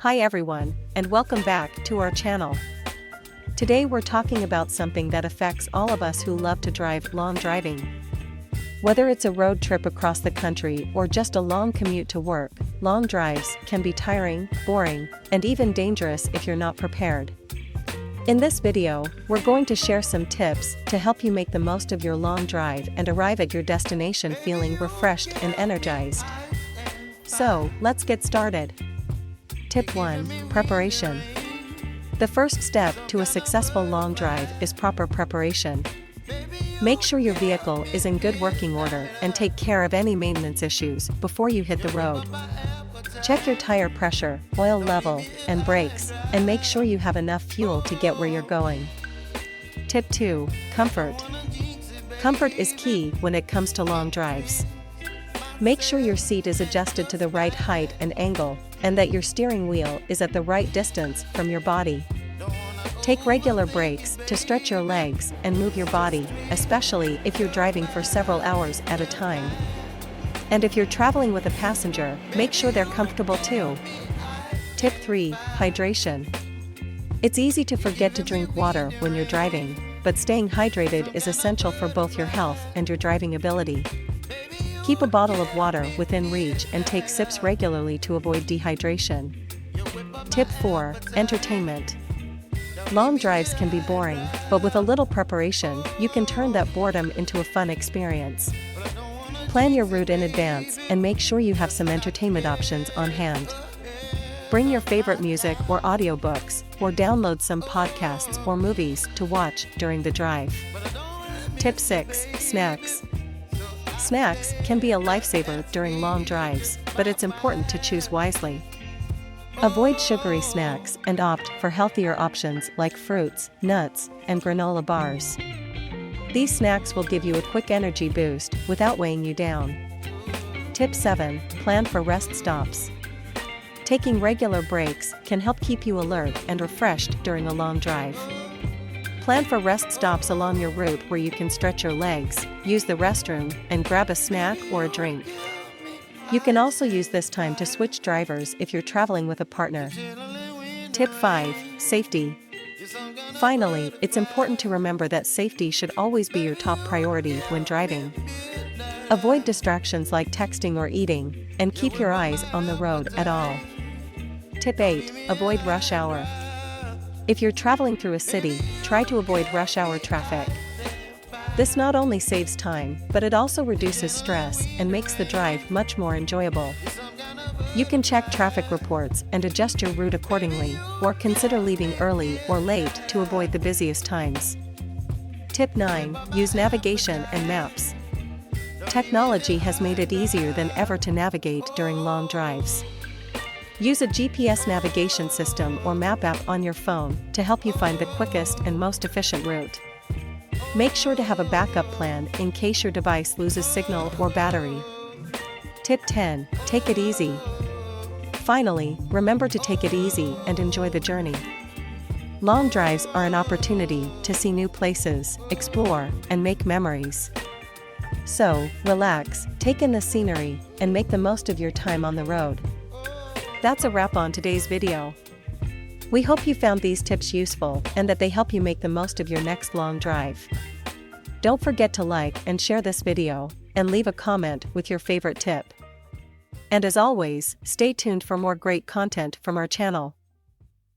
Hi everyone, and welcome back to our channel. Today we're talking about something that affects all of us who love to drive. Long driving. Whether it's a road trip across the country or just a long commute to work, long drives can be tiring, boring, and even dangerous if you're not prepared. In this video, we're going to share some tips to help you make the most of your long drive and arrive at your destination feeling refreshed and energized. So, let's get started. Tip 1. Preparation. The first step to a successful long drive is proper preparation. Make sure your vehicle is in good working order and take care of any maintenance issues before you hit the road. Check your tire pressure, oil level, and brakes, and make sure you have enough fuel to get where you're going. Tip 2. Comfort. Comfort is key when it comes to long drives. Make sure your seat is adjusted to the right height and angle, and that your steering wheel is at the right distance from your body. Take regular breaks to stretch your legs and move your body, especially if you're driving for several hours at a time. And if you're traveling with a passenger, make sure they're comfortable too. Tip 3. Hydration. It's easy to forget to drink water when you're driving, but staying hydrated is essential for both your health and your driving ability. Keep a bottle of water within reach and take sips regularly to avoid dehydration. Tip 4. Entertainment. Long drives can be boring, but with a little preparation, you can turn that boredom into a fun experience. Plan your route in advance and make sure you have some entertainment options on hand. Bring your favorite music or audiobooks, or download some podcasts or movies to watch during the drive. Tip 6. Snacks. Snacks can be a lifesaver during long drives, but it's important to choose wisely. Avoid sugary snacks and opt for healthier options like fruits, nuts, and granola bars. These snacks will give you a quick energy boost without weighing you down. Tip 7. Plan for rest stops. Taking regular breaks can help keep you alert and refreshed during a long drive. Plan for rest stops along your route where you can stretch your legs, use the restroom, and grab a snack or a drink. You can also use this time to switch drivers if you're traveling with a partner. Tip 5. Safety. Finally, it's important to remember that safety should always be your top priority when driving. Avoid distractions like texting or eating, and keep your eyes on the road at all. Tip 8. Avoid rush hour. If you're traveling through a city, try to avoid rush hour traffic. This not only saves time, but it also reduces stress and makes the drive much more enjoyable. You can check traffic reports and adjust your route accordingly, or consider leaving early or late to avoid the busiest times. Tip 9. Use navigation and maps. Technology has made it easier than ever to navigate during long drives. Use a GPS navigation system or map app on your phone to help you find the quickest and most efficient route. Make sure to have a backup plan in case your device loses signal or battery. Tip 10. Take it easy. Finally, remember to take it easy and enjoy the journey. Long drives are an opportunity to see new places, explore, and make memories. So, relax, take in the scenery, and make the most of your time on the road. That's a wrap on today's video. We hope you found these tips useful and that they help you make the most of your next long drive. Don't forget to like and share this video, and leave a comment with your favorite tip. And as always, stay tuned for more great content from our channel.